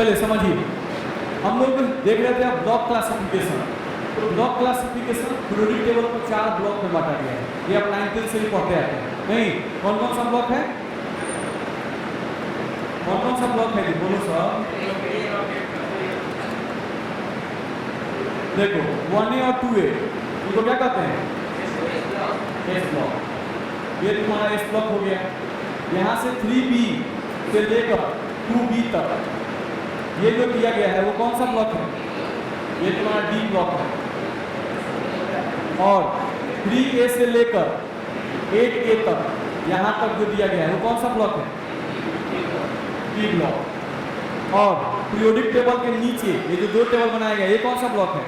चलिए समझिए, हम लोग देख रहे थे ब्लॉक क्लासिफिकेशन। तो ब्लॉक क्लासिफिकेशन पीरियोडिक टेबल को 4 ब्लॉक में बांटा गया है। ये आप 9th से ही पढ़ते आते हैं। नहीं, कौन कौन सा ब्लॉक है? कौन कौन सा ब्लॉक है? बोलो सर। देखो 1A और 2A इनको क्या कहते हैं? S block. ये तुम्हारा एस ब्लॉक हो गया। यहाँ से 3B से लेकर 2B तक ये जो दिया गया है वो कौन सा ब्लॉक है? ये तुम्हारा डी ब्लॉक है। और 3A से लेकर 8A तक यहाँ तक जो दिया गया है वो कौन सा ब्लॉक है? D block. और पीरियोडिक टेबल के नीचे ये जो 2 टेबल बनाया गया ये कौन सा ब्लॉक है?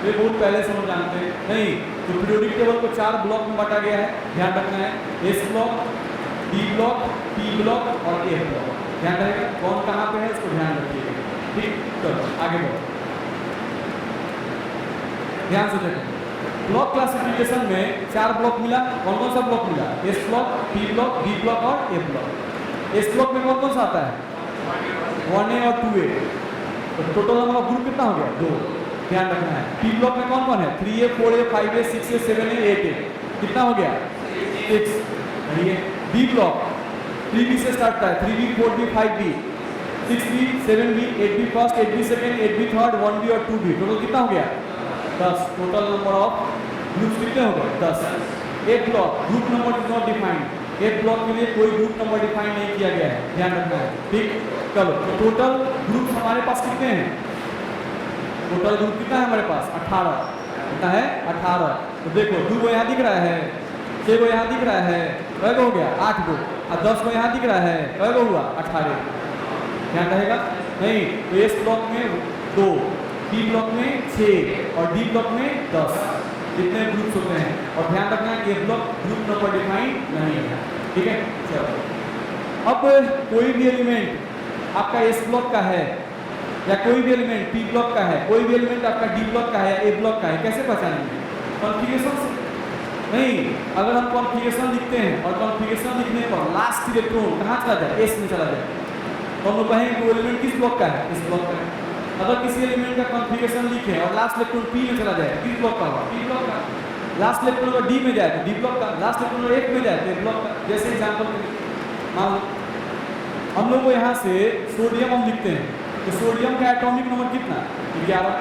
ये बहुत पहले से हम जानते हैं। नहीं, तो पीरियोडिक टेबल को 4 ब्लॉक में बांटा गया है, ध्यान रखना है। S block, D block, P block और ए ब्लॉक। ध्यान रहेगा कौन कहाँ पे है, इसको ध्यान रखिएगा। ठीक, चलो आगे बढ़ो, ध्यान से देखो। ब्लॉक क्लासिफिकेशन में 4 ब्लॉक मिला। कौन कौन सा ब्लॉक मिला? S block, P block, D block और ए ब्लॉक। एस ब्लॉक में कौन कौन सा आता है? 1A और 2A। तो टोटल नंबर ऑफ ग्रुप कितना हो गया? 2। ध्यान रखना है। पी ब्लॉक में कौन कौन है? 3A, 4A, 5A, 6A, 7A, 8A। कितना हो गया? 6। डी ब्लॉक 3B से स्टार्ट होता है। 3B, 4B, 5B, 6B, 7B, 8B first, 8B second, 8B third, 1B और 2B। टोटल कितना हो गया? 10। टोटल नंबर ऑफ ग्रुप्स कितने हो गए? 10। एक block group number is not defined. एक ब्लॉक के लिए कोई ग्रुप नंबर डिफाइन नहीं किया गया है, ध्यान रखना है। ठीक, चलो तो टोटल ग्रुप हमारे पास कितने हैं? टोटल ग्रुप कितना है हमारे पास? 18। कितना है? 18। तो देखो 2 को यहाँ दिख रहा है, 6 को यहाँ दिख रहा है, कय हो गया? 8 को। और 10 को यहाँ दिख रहा है, कय हुआ? 18। ध्यान रहेगा। नहीं, तो एस ब्लॉक में 2, पी ब्लॉक में 6 और डी ब्लॉक में 10। कितने ग्रुप्स होते हैं? और ध्यान रखना है ये ब्लॉक ग्रुप नंबर डिफाइन नहीं है। ठीक है, चलो अब कोई भी एलिमेंट आपका एस ब्लॉक का है या कोई भी एलिमेंट पी ब्लॉक का है, कोई भी एलिमेंट आपका डी ब्लॉक का है या ए ब्लॉक का है, कैसे पहचानेंगे? कॉन्फ़िगरेशन से। नहीं, अगर हम कॉन्फ़िगरेशन लिखते हैं और कॉन्फ़िगरेशन लिखने पर लास्ट इलेक्ट्रॉन कहाँ चला जाए? एस में चला जाए, तो हम लोग कहेंगे वो एलिमेंट किस ब्लॉक का है? इस ब्लॉक का है। अगर किसी एलिमेंट का कॉन्फ़िगरेशन लिखे और लास्ट इलेक्ट्रॉन पी में चला जाए, किस ब्लॉक का होगा? पी ब्लॉक का। लास्ट इलेक्ट्रॉन अगर डी में जाए तो डी ब्लॉक का, लास्ट इलेक्ट्रॉन एफ में जाए तो ब्लॉक का। जैसे एग्जांपल मान लो हम लोग को यहाँ से सोडियम हम लिखते हैं, तो सोडियम का एटॉमिक नंबर कितना? 11।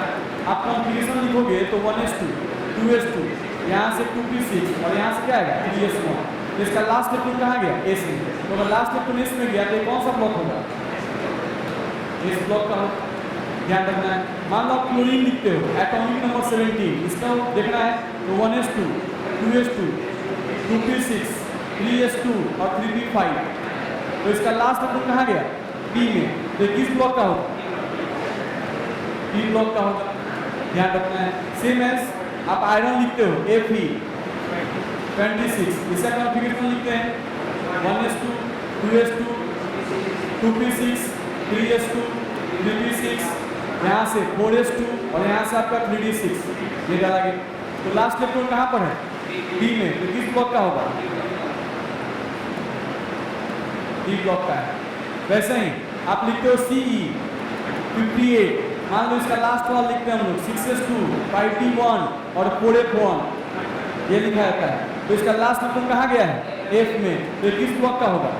आप कॉन्फ़िगरेशन लिखोगे तो 1s2, 2s2, यहाँ से 2p6 और यहाँ से क्या आएगा? 3s1। तो इसका लास्ट इलेक्ट्रॉन कहाँ गया? एस में। तो अगर लास्ट इलेक्ट्रॉन एस में गया तो कौन सा ब्लॉक होगा? एस ब्लॉक का होगा। ध्यान रखना है। मान लो आप क्लोरीन लिखते हो, एटॉमिक नंबर 17, इसका देखना है तो 1s2, 2s2, 2p6, 3s2 और 3p5। तो इसका लास्ट इलेक्ट्रॉन कहाँ गया? पी में। तो किस ब्लॉक का होगा? पी ब्लॉक का होगा। ध्यान रखना है। सेम एज आप आयरन लिखते हो, Fe 26, इसका कॉन्फ़िगरेशन लिखते हैं 1s2, 2s2, 2p6, 3s2, 3p6, यहाँ से 4s2 और यहाँ से आपका 3d6 ये डाला गया। तो लास्ट इलेक्ट्रॉन कहाँ पर है? डी में। तो किस ब्लॉक का होगा? डी ब्लॉक का है। वैसे ही आप लिखते हो Ce 58, मान लो इसका लास्ट वाला लिखते हैं हम लोग 6s2, 5d1 और 4f1 ये लिखा जाता है। तो इसका लास्ट इलेक्ट्रॉन कहाँ गया है? एफ में। तो किस ब्लॉक का होगा?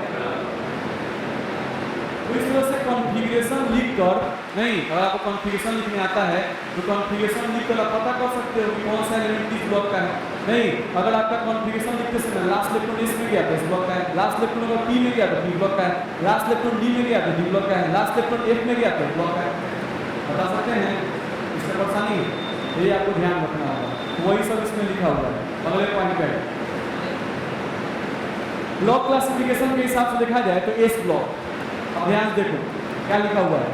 तो इस तरह से कॉन्फ़िगरेशन लिखकर, नहीं अगर आपको कॉन्फ़िगरेशन लिखने आता है तो कॉन्फ़िगरेशन लिखकर आप पता कर सकते हो कि कौन सा एलिमेंट किस ब्लॉक का है। नहीं, अगर आपका कॉन्फ़िगरेशन लिखते समय लास्ट इलेक्ट्रॉन एस में गया तो इस ब्लॉक का है, लास्ट इलेक्ट्रॉन अगर पी में गया तो पी ब्लॉक का है, लास्ट इलेक्ट्रॉन डी में गया तो डी ब्लॉक का है, लास्ट इलेक्ट्रॉन एफ में गया तो ब्लॉक का है। बता सकते हैं? इसमें परेशानी ये आपको ध्यान रखना होगा। तो वही सब इसमें लिखा हुआ है। अगले पॉइंट पे ब्लॉक क्लासिफिकेशन के हिसाब से देखा जाए तो एस ब्लॉक, अब ध्यान देखो क्या लिखा हुआ है।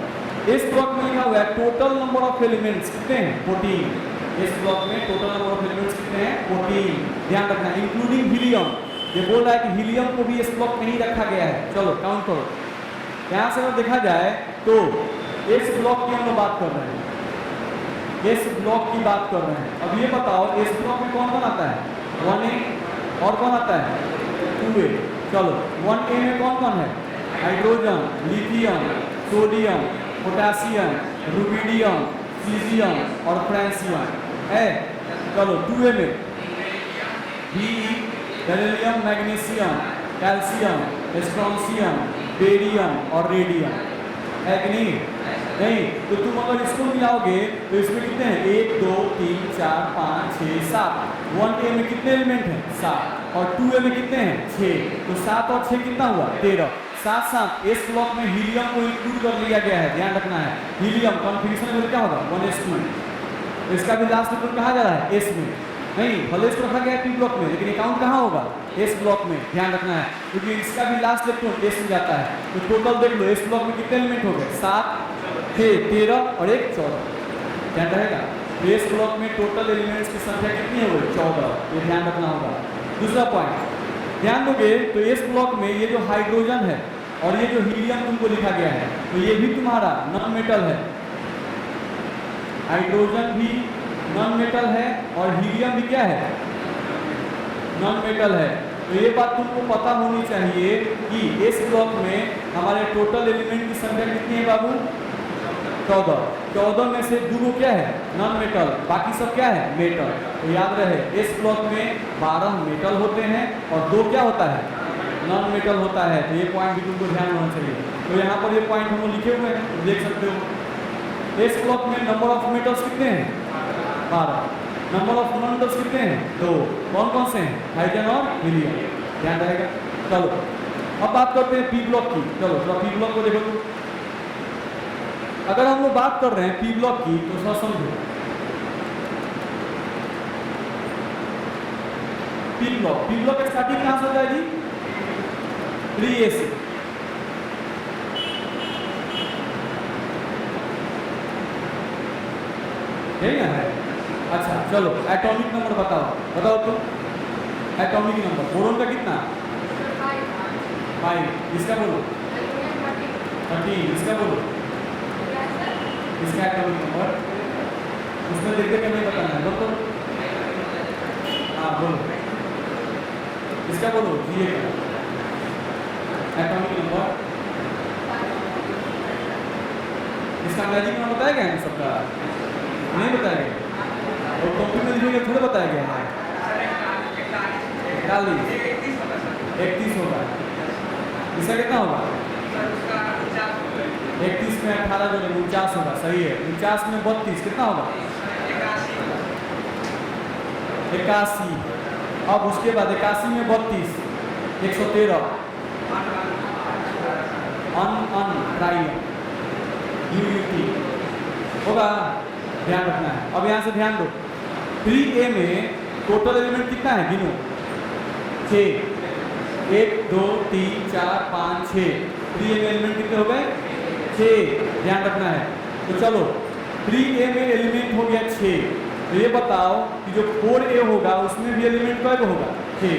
इस ब्लॉक में लिखा हुआ है टोटल नंबर ऑफ एलिमेंट्स कितने हैं? 14। इस ब्लॉक में टोटल नंबर ऑफ एलिमेंट्स कितने हैं? 14। ध्यान रखना, इंक्लूडिंग हीलियम। ये बोल रहा है कि हीलियम को भी इस ब्लॉक में ही रखा गया है। चलो काउंट करो। यहाँ से अगर देखा जाए तो इस ब्लॉक की हम लोग बात कर रहे हैं, इस ब्लॉक की बात कर रहे हैं। अब ये बताओ इस ब्लॉक में कौन कौन आता है? 1A और कौन आता है? 2A। चलो 1A में कौन कौन है? Hydrogen, lithium, sodium, potassium, rubidium, caesium और फ्रांसियम है। चलो 2A में Be, beryllium, magnesium, calcium, strontium, barium और रेडियम है कि नहीं? नहीं तो तुम अगर इसको मिलाओगे तो इसमें कितने हैं? 1 2 3 4 5 6 7। 1A में कितने एलिमेंट हैं? 7। और 2A में कितने हैं? 6। तो 7 और 6 कितना हुआ? 13। साथ साथ एस ब्लॉक में हीलियम को इंक्लूड कर लिया गया है, ध्यान रखना है। हीलियम कॉन्फिगरेशन में क्या होगा? 1s2। इसका भी लास्ट इलेक्ट्रॉन कहाँ जा रहा है? एस में। नहीं, भले इसको रखा गया है पी ब्लॉक में, लेकिन अकाउंट कहाँ होगा? एस ब्लॉक में, ध्यान रखना है, क्योंकि इसका भी लास्ट इलेक्ट्रॉन एस में जाता है। तो टोटल देख लो, एस ब्लॉक में कितने एलिमेंट हो गए? 7 6 13 और 1 14। ध्यान रहेगा, एस ब्लॉक में टोटल एलिमेंट्स की संख्या कितनी हो गई? 14। ये ध्यान रखना होगा। दूसरा पॉइंट ध्यान दोगे तो एस ब्लॉक में ये जो हाइड्रोजन है और ये जो हीलियम तुमको लिखा गया है, तो ये भी तुम्हारा नॉन मेटल है। हाइड्रोजन भी नॉन मेटल है और हीलियम भी क्या है? नॉन मेटल है। तो ये बात तुमको पता होनी चाहिए कि इस ब्लॉक में हमारे टोटल एलिमेंट की संख्या कितनी है बाबू? 14। 14 में से 2 क्या है? नॉन मेटल, बाकी सब क्या है? मेटल। तो याद रहे, इस ब्लॉक में 12 मेटल होते हैं और 2 क्या होता है? नॉन मेटल होता है। तो ये पॉइंट भी तुमको ध्यान होना चाहिए। तो यहाँ पर ये पॉइंट हम लिखे हुए हैं, देख सकते हो। इस ब्लॉक में नंबर ऑफ मेटल्स कितने हैं? 12। नंबर ऑफ नॉन मेटल्स कितने हैं? 2। कौन कौन से हैं? हाइड्रोजन और हीलियम। ध्यान रहेगा। चलो अब बात करते हैं पी ब्लॉक की। चलो थोड़ा पी ब्लॉक को देखो तो। अगर हम लोग बात कर रहे हैं पी ब्लॉक की तो थोड़ा समझो। पी ब्लॉक का स्टार्टिंग कहां से होता है जी? 3A से। यही ना है? अच्छा चलो एटॉमिक नंबर बताओ तुम। एटॉमिक नंबर बोरोन का कितना? 5। इसका बोलो 13। इसका बोलो, इसका एटॉमिक नंबर उसमें देख के नहीं बताना है। बोलो हाँ बोलो, इसका बोलो जी एटॉमिक नंबर। इसका मैजिक नंबर बताया गया है सबका? नहीं बताया गया। और कॉपी में लिखेंगे थोड़ा बताया गया है। 31 होगा। इसका कितना होगा? 31 में 18 जो 49 होगा। सही है। 49 में 32 कितना होगा? 81। अब उसके बाद 81 में 32 113 होगा। ध्यान रखना है। अब यहाँ से ध्यान दो, 3A में टोटल एलिमेंट कितना है? गिनो 6। 1 2 3 4 5 6। 3A में एलिमेंट कितने हो गए? 6। ध्यान रखना है। तो चलो 3A में एलिमेंट हो गया 6। तो ये बताओ कि जो 4A होगा उसमें भी एलिमेंट कय होगा? 6।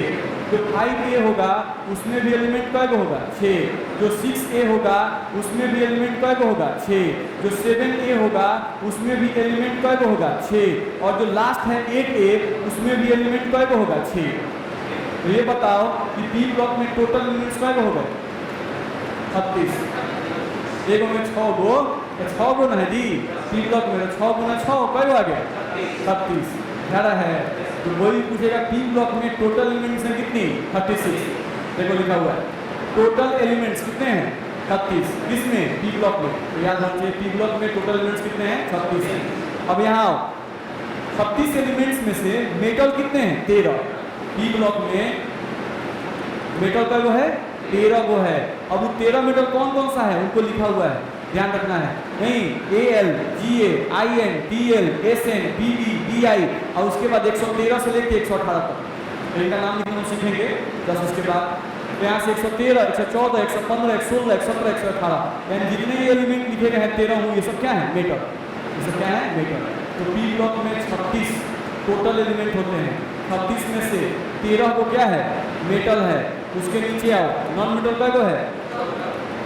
जो 5A होगा उसमें भी एलिमेंट कय होगा? 6। जो 6A होगा उसमें भी एलिमेंट कय होगा? 6। जो 7A होगा उसमें भी एलिमेंट कय होगा? 6। और जो लास्ट है 8A उसमें भी एलिमेंट कय होगा? 6। तो ये बताओ कि पी ब्लॉक में टोटल एलिमेंट्स कय हो गए? 36। एक में 6 गो ना है जी पी ब्लॉक में। 6 गुना 6 कय आ गया? 36। ध्यान है। तो वही पूछेगा पी ब्लॉक में टोटल एलिमेंट्स हैं कितनी? 36। देखो लिखा हुआ है टोटल एलिमेंट्स कितने हैं? 36। किसमें? पी ब्लॉक में। तो याद रखिए पी ब्लॉक में टोटल एलिमेंट्स कितने हैं? 36 हैं। अब यहाँ आओ, 36 एलिमेंट्स में से मेटल कितने हैं? 13। पी ब्लॉक में मेटल का वो है 13 गो है। अब वो 13 मेटल कौन कौन सा है उनको लिखा हुआ है, ध्यान रखना है। नहीं Al, Ga, In, Tl, Sn, Bb, Bi और उसके बाद 113 से लेकर 118 तक इनका नाम लिखना सीखेंगे 10 उसके बाद। तो यहाँ से 113, 114, 115, 116, 117, 118 यानी जितने ये एलिमेंट लिखे गए हैं 13 हूँ, ये सब क्या है? मेटल। ये सब क्या है? मेटल। तो पी ब्लॉक में 36 टोटल एलिमेंट होते हैं। 36 में से 13 को क्या है? मेटल है। उसके नीचे आओ, नॉन मेटल का को है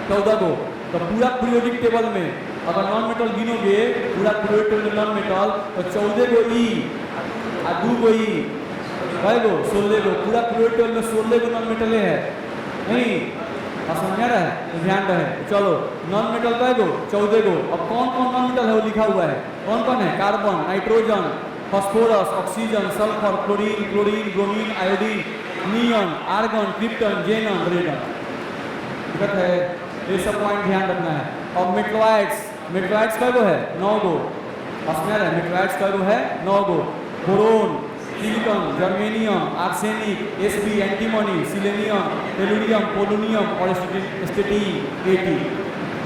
14 को। तो पूरा पीरियोडिक टेबल में अगर नॉन मेटल गिनोगे पूरा पीरियोडिक टेबल में नॉन मेटल तो 14 गो ई और 2 गो ई कय गो? 16 गो। पूरा पीरियोडिक टेबल में 16 गो नॉन मेटल है। नहीं, और समझ रहा है तो ध्यान रहे। चलो नॉन मेटल का गो 14 गो। अब कौन कौन नॉन मेटल है वो लिखा हुआ है। कौन कौन है? Carbon, nitrogen, phosphorus, oxygen, sulphur, chlorine, chlorine, bromine, iodine, neon, argon, krypton, xenon, radon. ठीक है, ये सब पॉइंट ध्यान रखना है। और मेटलॉइड्स, मेटलॉइड्स का गो है 9 गो। समझ रहे हैं? मेटलॉइड्स का गो है 9 गो। Boron, silicon, germanium, arsenic, SB, antimony, selenium, tellurium, polonium और स्टेटिन 80।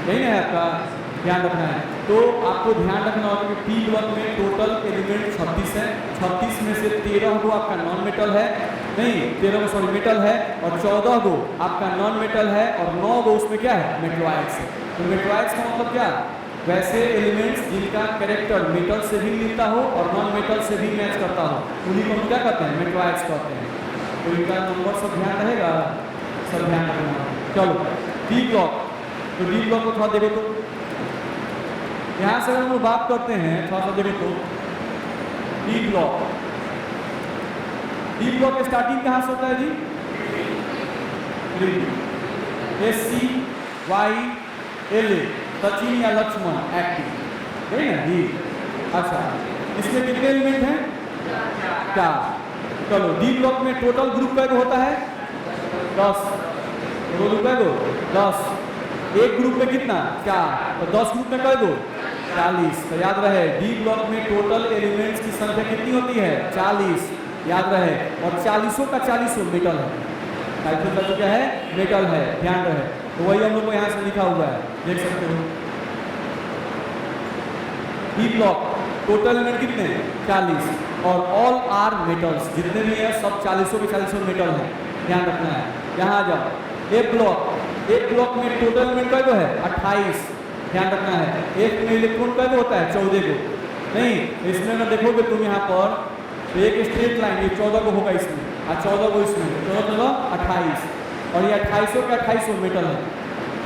यही है आपका ध्यान रखना है। तो आपको ध्यान रखना होगा कि पी ब्लॉक में टोटल एलिमेंट 36 है। 36 में से 13 गो आपका नॉन मेटल है, नहीं 13 सॉरी मेटल है, और 14 गो आपका नॉन मेटल है, और 9 गो उसमें क्या है? मेटलॉइड्स है। तो मेटलॉइड्स का मतलब क्या? वैसे एलिमेंट्स जिनका कैरेक्टर मेटल से भी मिलता हो और नॉन मेटल से भी मैच करता हो, उन्हीं को हम क्या कहते हैं? मेटलॉइड्स कहते हैं। तो इनका नंबर सब ध्यान रहेगा, सब ध्यान रखना। चलो डी ब्लॉक, तो डी ब्लॉक को थोड़ा देखो तो यहाँ से अगर हम लोग बात करते हैं, थोड़ा सा देखो तो D block, D block starting कहाँ से होता है जी? SCYLA, सचिन या लक्ष्मण, एक्टिव, है ना जी। अच्छा, इसमें कितने एलिमेंट हैं? 4। चलो डी ब्लॉक में टोटल ग्रुप का होता है 10। ग्रुप का 10। एक ग्रुप में कितना? 4। तो 10 ग्रुप में कई गो? 40। तो याद रहे डी ब्लॉक में टोटल एलिमेंट्स की संख्या कितनी होती है? 40। याद रहे, और 40 का 40 मेटल है। टाइटल का तो क्या है? मेटल है, ध्यान रहे। तो वही हम लोग को यहाँ से लिखा हुआ है, देख सकते हो। डी ब्लॉक टोटल एलिमेंट कितने? 40, और ऑल आर मेटल्स, जितने भी है सब 40 के 40 मेटल है, ध्यान रखना है। यहाँ आ जाओ, एक ब्लॉक में टोटल एलिमेंट का है 28, ध्यान रखना है। एक में इलेक्ट्रॉन का होता है 14 को, नहीं इसमें अगर देखोगे तुम यहाँ पर तो एक स्ट्रेट लाइन ये 14 को होगा इसमें, और 14 को इसमें, 14 28, और ये 28 के 28 मेटल है।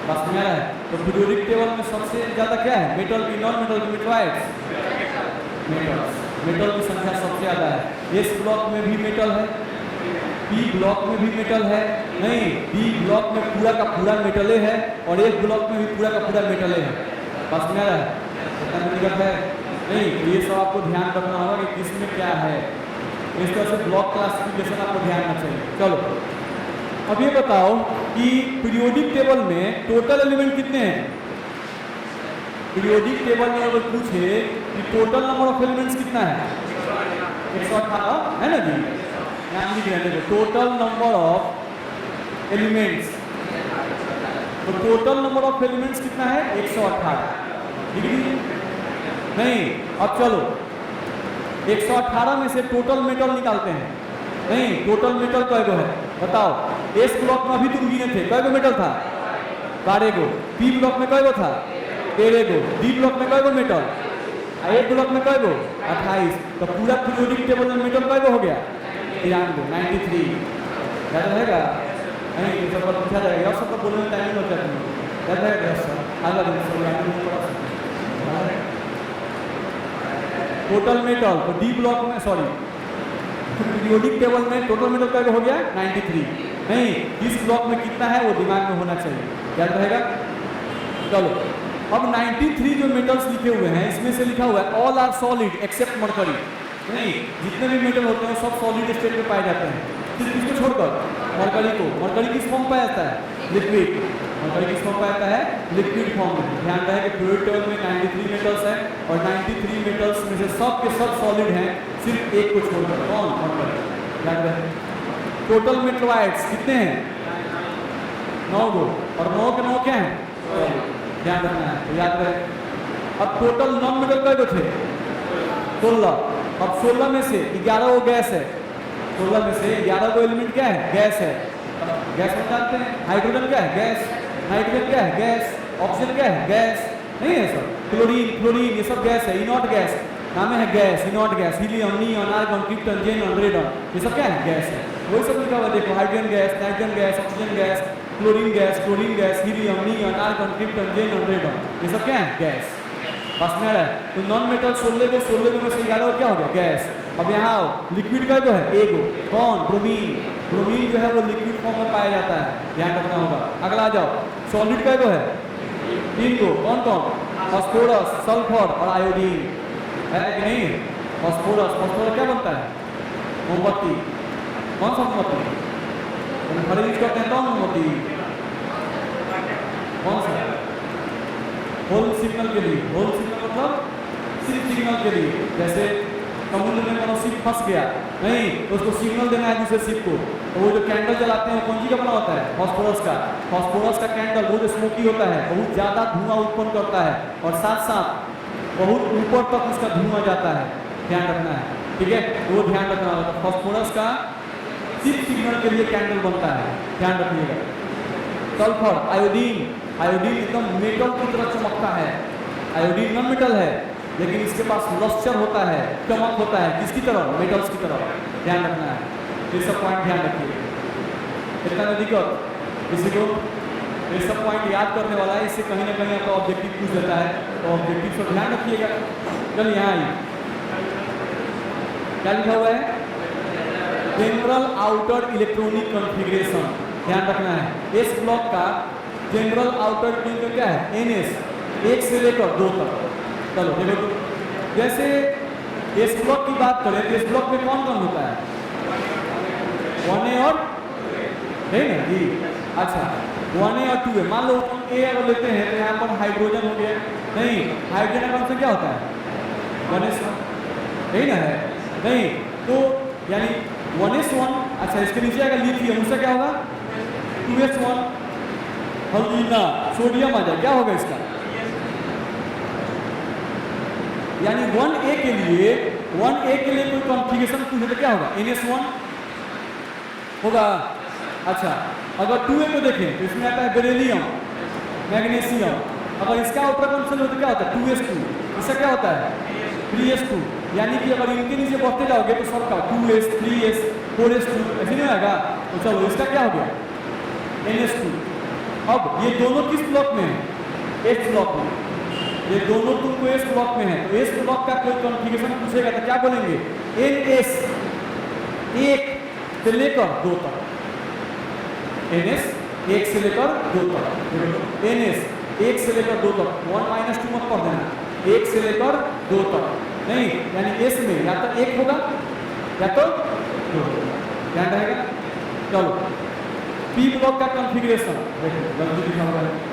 बस में आ रहा है। तो पीरियोडिक टेबल में सबसे ज़्यादा क्या है? मेटल की, नॉन मेटल की, मेटलॉइड्स, मेटल की संख्या सबसे ज़्यादा है। एस ब्लॉक में भी मेटल है, पी ब्लॉक में भी मेटल है, नहीं बी ब्लॉक में पूरा का पूरा मेटले है, और एक ब्लॉक में भी पूरा का पूरा मेटले है। बस में आ रहा है? इतना दिक्कत है नहीं। ये सब आपको ध्यान रखना होगा कि किसमें क्या है। इस तरह से ब्लॉक क्लासिफिकेशन आपको ध्यान रखना चाहिए। चलो अब ये बताओ कि पीरियोडिक टेबल में टोटल एलिमेंट कितने हैं? पीरियोडिक टेबल में अगर पूछे कि टोटल नंबर ऑफ एलिमेंट्स कितना है? 118 है ना जी। नाम लिख रहे हैं, टोटल नंबर ऑफ एलिमेंट्स। तो टोटल नंबर ऑफ एलिमेंट्स कितना है? 118 डिग्री। नहीं, अब चलो 118 में से टोटल मेटल निकालते हैं। नहीं, टोटल मेटल कय गो है बताओ? एस ब्लॉक में अभी तुम गिने थे, कय गो मेटल था? 12 गो। पी ब्लॉक में कय गो था? 13 गो। डी ब्लॉक में कय गो मेटल? ए ब्लॉक में कय गो? 28। तो पूरा पीरियोडिक टेबल में मेटल कय गो हो गया? 93। याद रहेगा? नहीं, ये सब पूछा जाएगा, और सबको बोलने में टाइम लग जाता है। याद रहेगा सर? अगला दिन टोटल मेटल, तो डी ब्लॉक में सॉरी पीरियोडिक टेबल में टोटल मेटल का हो गया 93। नहीं, इस ब्लॉक में कितना है वो दिमाग में होना चाहिए, याद रहेगा। चलो अब 93 जो मेटल्स लिखे हुए हैं इसमें से लिखा हुआ है all are solid except mercury. नहीं, जितने भी मेटल होते हैं सब सॉलिड स्टेट में पाए जाते हैं, सिर्फ इसको छोड़कर मरकरी को। मरकरी किस फॉर्म पाया जाता है? लिक्विड। मरकरी किस फॉर्म पाया जाता है? लिक्विड फॉर्म में। ध्यान रहे कि पीरियोडिक टेबल में 93 मेटल्स हैं, और 93 मेटल्स में से सब के सब सॉलिड हैं, सिर्फ एक को छोड़कर। कौन? मरकरी। याद रहे। टोटल मेटलॉइड्स कितने हैं? 9 गो, और 9 के 9 क्या हैं? ध्यान रखना है, तो याद रहे। अब टोटल नॉन मेटल कई गो थे? 16। अब 16 में से 11 वो गैस है। 16 में से 11 को एलिमेंट क्या है? गैस है। गैस में जानते हैं हाइड्रोजन क्या है? गैस। नाइट्रोजन क्या है? गैस। ऑक्सीजन क्या है? गैस। नहीं है सर? क्लोरीन, फ्लोरीन, ये सब गैस है। इनॉट गैस नाम है gas, inert gas. Helium, neon, argon, krypton, xenon, radon, ये सब क्या है? गैस है। वही सब लिखा हुआ देखो, hydrogen gas, nitrogen gas, oxygen gas, chlorine gas, helium, neon, argon, krypton, xenon, radon, ये सब क्या है? गैस। बस में है। तो नॉन मेटल 16 में से 11 क्या हो गया? गैस। अब यहाँ आओ, लिक्विड का जो है एगो। कौन? ब्रोमीन। ब्रोमीन जो है वो लिक्विड फॉर्म में पाया जाता है, ध्यान रखना होगा। अगला आ जाओ, सॉलिड का है 3 को, कौन कौन? फास्फोरस, सल्फर और आयोडीन, है कि नहीं? फास्फोरस क्या बनता है? मोमबत्ती। कौन सा मोमबत्ती? हरे यूज करते हैं तो मोमबत्ती कौन सा? होल सिग्नल के लिए। होल सिग्नल मतलब सिर्फ सिग्नल के लिए। जैसे समुद्र में कोनो शिप फंस गया, नहीं तो उसको सिग्नल देना है दूसरे शिप को, तो वो जो कैंडल जलाते हैं वो कौन सी का बना होता है? फास्फोरस का। फास्फोरस का कैंडल वो जो स्मोकी होता है, बहुत ज़्यादा धुआं उत्पन्न करता है और साथ साथ बहुत ऊपर तक उसका धुआं जाता है, ध्यान रखना है, ठीक है? वो ध्यान रखना होगा। फास्फोरस का सिर्फ सिग्नल के लिए कैंडल बनता है, ध्यान रखिएगा। सल्फर, आयोडीन एकदम मेटल की तरह चमकता है। आयोडीन नॉन मेटल है लेकिन इसके पास लस्टर होता है, चमक होता है, किसकी तरह? मेटल्स की तरह, ध्यान रखना है। ये सब पॉइंट ध्यान रखिए। इतना दिक्कत किसी को ये सब पॉइंट याद करने वाला है, इससे कहीं ना कहीं आपका ऑब्जेक्टिव पूछ देता है, तो ऑब्जेक्टिव पर ध्यान रखिएगा। चल यहाँ आइए, क्या लिखा हुआ है? जनरल आउटर इलेक्ट्रॉनिक कॉन्फ़िगरेशन, ध्यान रखना है। एस ब्लॉक का जनरल आउटर इलेक्ट्रॉनिक क्या है? NS, 1 से लेकर 2 तक। चलो देखो, जैसे एस ब्लॉक की बात करें तो एस ब्लॉक में कौन कौन होता है? 1A और है ना जी। अच्छा, 1A और 2A। मान लो A अगर लेते हैं तो यहाँ पर हाइड्रोजन हो गया, नहीं हाइड्रोजन का कौन क्या होता है? 1s1, है ना? है नहीं तो यानी 1s1। अच्छा, इसके नीचे आएगा लिथियम, उससे क्या होगा? 2s1। हल्दीना सोडियम आ जाए, क्या होगा इसका? यानी 1A के लिए कोई कॉन्फ़िगरेशन पूछे तो क्या होगा? NS1 होगा। अच्छा, अगर 2A को देखें तो इसमें आता है बेरिलियम, मैग्नीशियम। अगर इसका आउटर कॉन्फिगरेशन हो तो क्या होता है? 2s2। इसका क्या होता है? 3s2। यानी कि अगर इनके नीचे बढ़ते जाओगे तो सबका 2s, 3s, 4s2 ऐसे नहीं आएगा। तो चलो इसका क्या हो गया? NS2। अब ये दोनों किस ब्लॉक में है? S ब्लॉक में। ये दोनों तुमको S ब्लॉक में है, तो S ब्लॉक का कोई कॉन्फ़िगरेशन पूछेगा तो क्या बोलेंगे? NS 1 से लेकर 2 तक। NS 1 से लेकर 2 तक। NS 1 से लेकर 2 तक, 1 - 2 मत पढ़ देना, 1 से लेकर 2 तक। नहीं यानी S में या तो 1 होगा या तो 2, ध्यान रहेगा। चलो P ब्लॉक का कॉन्फ़िगरेशन देखो, गलती लिखा हुआ है।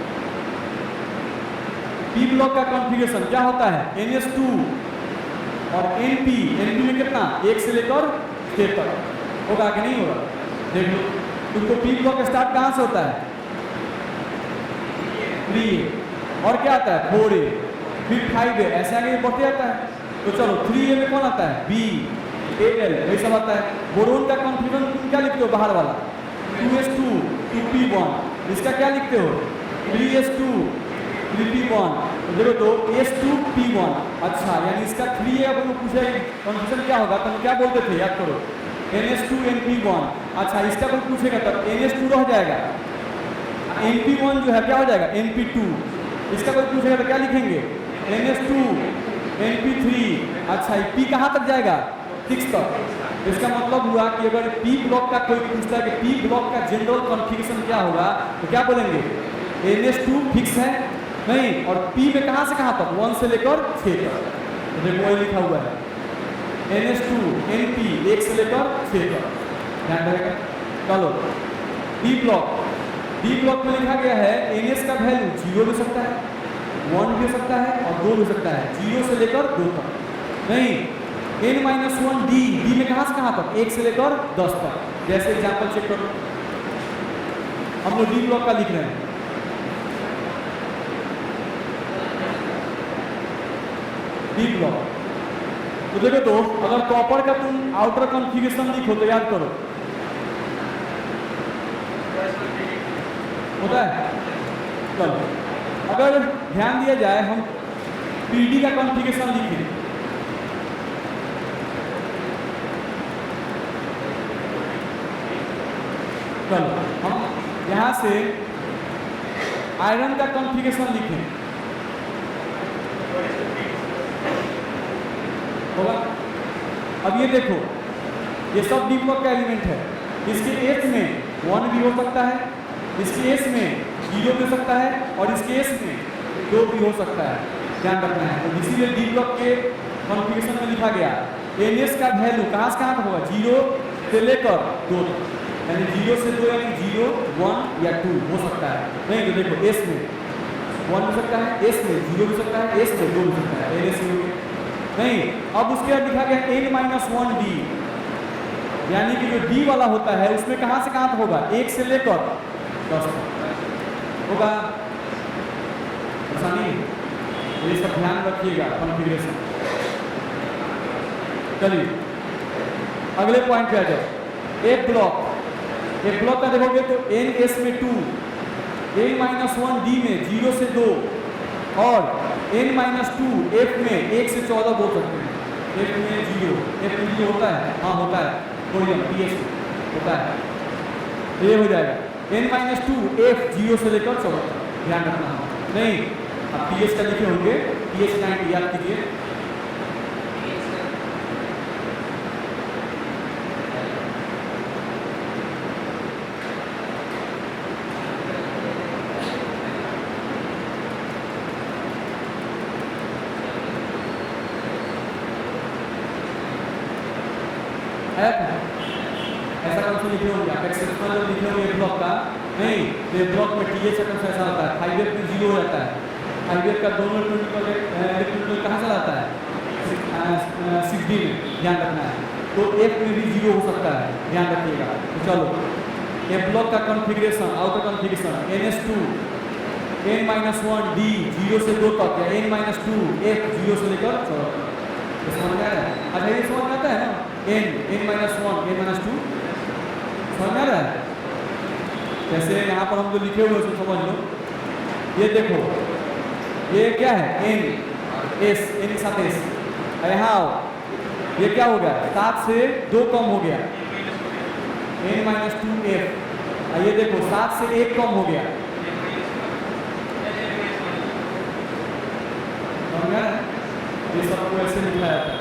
P ब्लॉक का कॉन्फ़िगरेशन क्या होता है? NS2 और NP में कितना? 1 से लेकर 6 तक होगा कि नहीं होगा? देख लो, तुमको P ब्लॉक स्टार्ट कहाँ से होता है? 3A और क्या आता है? 4A, फिर 5A, ऐसे आगे बढ़ते जाता है। तो चलो 3A में कौन आता है? B, AL, वही सब आता है। बोरोन का कॉन्फ़िगरेशन तुम क्या लिखते हो? बाहर वाला 2s2 2p1। इसका क्या लिखते हो? 3s2 3p1। तो देखो तो S2p1। अच्छा, यानी इसका 3A अगर वो पूछे कॉन्फ़िगरेशन क्या होगा तो हम क्या बोलते थे? याद करो, NS2 NP1। अच्छा, इसका कोई पूछेगा तब NS2 रह जाएगा, NP1 जो है क्या हो जाएगा? NP2। इसका कोई पूछेगा तो क्या लिखेंगे? NS2 NP3। अच्छा, ये P कहाँ तक जाएगा? 6 तक। इसका मतलब हुआ कि अगर P ब्लॉक का कोई पूछता है कि P ब्लॉक का जनरल कॉन्फ़िगरेशन क्या होगा तो क्या बोलेंगे? NS2 फिक्स है नहीं, और P में कहाँ से कहाँ तक? 1 से लेकर 6 तक। तो देखो वही लिखा हुआ है NS2 NP 1 से लेकर 6 तक, ध्यान रहेगा। चलो D ब्लॉक में लिखा गया है NS का वैल्यू 0 भी सकता है, 1 भी सकता है और 2 भी सकता है, 0 से लेकर 2 तक। नहीं, N-1 D में कहाँ से कहाँ तक? 1 से लेकर 10 तक। जैसे एग्जाम्पल चेक करो, हम लोग D ब्लॉक का लिख रहे हैं। D ब्लॉक तो देखो तो अगर कॉपर का तुम आउटर कॉन्फ़िगरेशन लिखो तो याद करो होता है। चलो अगर ध्यान दिया जाए हम PD का कॉन्फ़िगरेशन लिखें, चलो हम यहाँ से आयरन का कॉन्फ़िगरेशन लिखें होगा। अब ये देखो, ये सब D ब्लॉक का एलिमेंट है, इसके एस में 1 भी हो सकता है, इसके एस में 0 भी हो सकता है और इसके एस में 2 भी हो सकता है, ध्यान रखना है। तो इसीलिए डी ब्लॉक के कॉन्फ़िगरेशन में लिखा गया एनएस का वैल्यू कहाँ से कहाँ तक होगा, 0 से लेकर 2 तक, यानी 0 से 2 यानी 0, 1 या 2 हो सकता है। नहीं तो देखो एस में 1 हो सकता है, एस में 0 हो सकता है, एस में 2 हो सकता है, एनएस में नहीं। अब उसके बाद लिखा गया n-1d, यानी कि जो डी वाला होता है उसमें कहाँ से कहाँ तक होगा, 1 से लेकर 10 तक होगा। ऐसा नहीं, ये सब ध्यान रखिएगा कॉन्फ़िगरेशन। चलिए अगले पॉइंट पे आ जाओ। एक ब्लॉक का देखोगे तो NS में 2, n-1d में 0 से 2 और n-2 F में 1 से 14 बोल सकते हैं। F में 0, F में 0 होता है, हाँ होता है, कोडियम PS होता है, ये हो जाएगा n-2 F 0 से लेकर 14 तक, ध्यान रखना नहीं। अब PS का लिखे होंगे, PS90 याद कीजिए। ऐसा कौन सा लिखे होंगे आप, एक्सेप्शनल लिखे होंगे ब्लॉक का नहीं, ये ब्लॉक में TH ऐसा होता है, 5 में 0 हो जाता है, 5 का दोनों इलेक्ट्रॉनिक कहाँ चला जाता है, 6D में, ध्यान रखना है। तो F में भी 0 हो सकता है, ध्यान रखिएगा। तो चलो ये ब्लॉक का configuration, outer configuration NS2 n-1d 0 से 2 तक या n-2 F 0 से लेकर 14 तक, समझ आ रहा है? अच्छा ये समझ में आता है ना, n-1 n-2 समझ में आ रहा है? जैसे यहाँ पर हम जो लिखे हुए उसको समझ लो। ये देखो ये क्या है, n के साथ s, यहाँ ये क्या हो गया, 7 से 2 कम हो गया n-2 F, ये देखो 7 से 1 कम हो गया, समझ में आ रहा है? ये सबको ऐसे लिखा जाता है।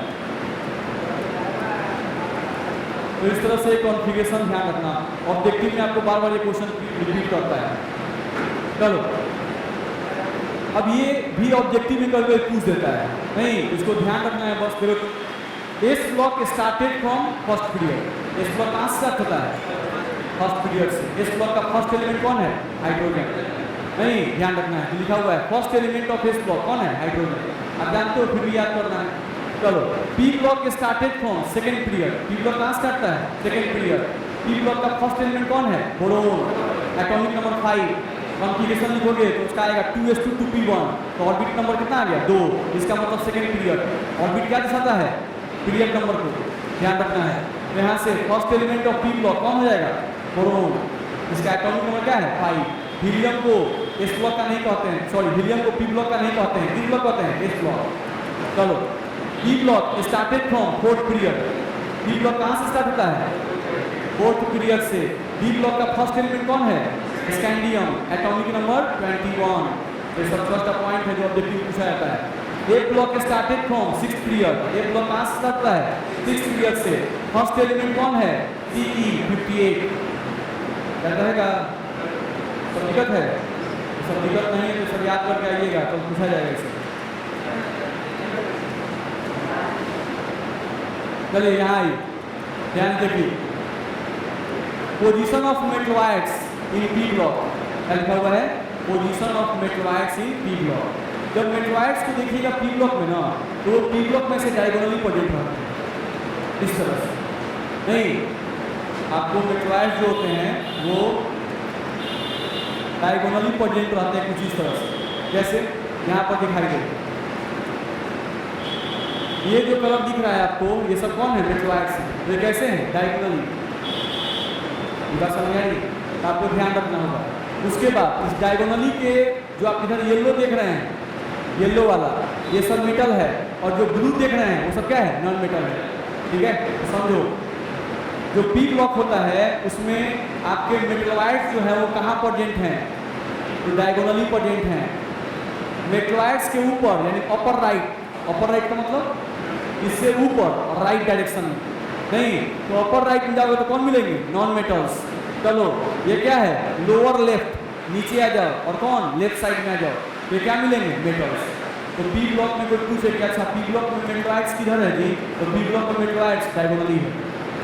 तो इस तरह से कॉन्फ़िगरेशन ध्यान रखना। ऑब्जेक्टिव में आपको बार बार ये क्वेश्चन रिपीट करता है। चलो अब ये भी ऑब्जेक्टिव में कभी पूछ देता है, नहीं इसको ध्यान रखना है बस। फिर S block started from first period, S block कहाँ से स्टार्ट होता है, फर्स्ट पीरियड से। एस ब्लॉक का फर्स्ट एलिमेंट कौन है, हाइड्रोजन, नहीं ध्यान रखना है, लिखा हुआ है first element of S block कौन है, हाइड्रोजन। आप जानते हो फिर भी याद करना है। चलो P block started from second period, P block कहाँ स्टार्ट है, सेकेंड पीरियड। पी ब्लॉक का फर्स्ट एलिमेंट कौन है, बोरोन, एटॉमिक नंबर 5। कॉन्फ़िगरेशन लिखोगे तो उसका आएगा 2s2 2p1, तो ऑर्बिट नंबर कितना आ गया, 2, इसका मतलब सेकेंड पीरियड। ऑर्बिट क्या दर्शाता है, पीरियड नंबर को, ध्यान रखना है। तो यहाँ से first element of P block कौन हो जाएगा, बोरोन, इसका एटॉमिक नंबर क्या है 5। हीलियम को एस ब्लॉक का नहीं कहते हैं, सॉरी हीलियम को पी ब्लॉक का नहीं कहते हैं, किस ब्लॉक कहते हैं, एस ब्लॉक। चलो P block started from fourth period, P block कहाँ से स्टार्ट होता है, फोर्थ पीरियड से। पी ब्लॉक का फर्स्ट एलिमेंट कौन है, स्कैंडियम, एटॉमिक नंबर 21। ये सब फर्स्ट पॉइंट है जो ऑब्जेक्टिव पूछा जाता है। A block started from sixth period, A block कहाँ से स्टार्ट होता है, सिक्स्थ पीरियड से। फर्स्ट एलिमेंट कौन है, Ce58। क्या रहेगा, सब दिक्कत है, सब दिक्कत नहीं है तो सब याद करके आइएगा, तो पूछा जाएगा इसे। चलिए यहाँ आई, ध्यान देखिए, position of metalloids in P block, क्या लिखा हुआ है, position of metalloids in P block. जब मेटलॉइड्स को देखिएगा पी ब्लॉक में ना, तो पी ब्लॉक में से डायगोनली प्रेजेंट रहते हैं इस तरह से। नहीं, आपको मेटलॉइड्स जो होते हैं वो डायगोनली प्रेजेंट रहते हैं कुछ इस तरह से, जैसे यहाँ पर दिखाई दे। ये जो कलर दिख रहा है आपको, ये सब कौन है, मेटलॉइड्स हैं। ये कैसे हैं, डायगोनली, बात समझ आई, तो आपको ध्यान रखना होगा। उसके बाद इस डायगोनली के जो आप इधर येलो देख रहे हैं, येलो वाला ये सब मेटल है, और जो ब्लू देख रहे हैं वो सब क्या है, नॉन मेटल है, ठीक है। समझो जो पी ब्लॉक होता है उसमें आपके मेटलॉइड्स जो है वो कहाँ प्रेजेंट हैं, तो डायगोनली प्रेजेंट हैं। मेटलॉइड्स के ऊपर यानी अपर राइट का मतलब इससे ऊपर राइट डायरेक्शन में, नहीं, तो अपर राइट में जाओगे तो कौन मिलेंगे? Non metals. चलो ये क्या है? लोअर लेफ्ट, नीचे आ जाओ और कौन? लेफ्ट साइड में आ जाओ, ये क्या मिलेंगे? मेटल्स। तो बी ब्लॉक में कोई पूछे कि अच्छा बी ब्लॉक में मेटलॉइड्स किधर है जी? तो बी ब्लॉक में मेटलॉइड्स डायगोनली है।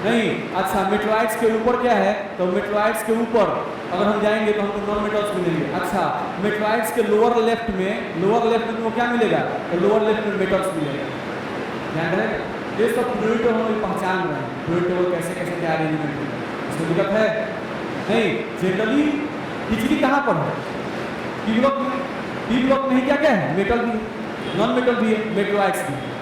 नहीं, अच्छा मेटलॉइड्स के ऊपर क्या है? तो मेटलॉइड्स के ऊपर अगर हम जाएंगे तो हमको नॉन मेटल्स मिलेंगे। अच्छा मेटलॉइड्स के लोअर लेफ्ट में तुमको क्या मिलेगा? तो लोअर लेफ्ट में मेटल्स मिलेगा। ध्यान रहे, ये सब पीरियोडिक टेबल हम पहचान रहे हैं, पीरियोडिक टेबल कैसे कैसे क्या अरेंजमेंट है, इसमें दिक्कत है नहीं। जनरली खिचड़ी कहाँ पर है? बी ब्लॉक में। बी ब्लॉक में ही क्या क्या है? मेटल भी है, नॉन मेटल भी है, मेटलॉइड्स भी है।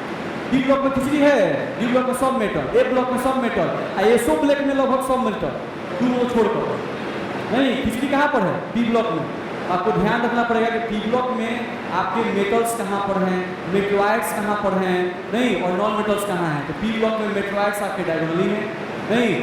बी ब्लॉक में खिचड़ी है, बी ब्लॉक में सब मेटल, ए ब्लॉक में सब मेटल, एसो ब्लॉक में लगभग सब मेटल, दोनों छोड़कर। नहीं, खिचड़ी कहाँ पर है? बी ब्लॉक में। आपको ध्यान रखना पड़ेगा कि बी ब्लॉक में आपके मेटल्स कहाँ पर हैं, मेटलॉइड्स कहाँ पर हैं, नहीं, और नॉन मेटल्स कहाँ हैं। तो बी ब्लॉक में मेटलॉइड्स आपके डायगोनली हैं, नहीं,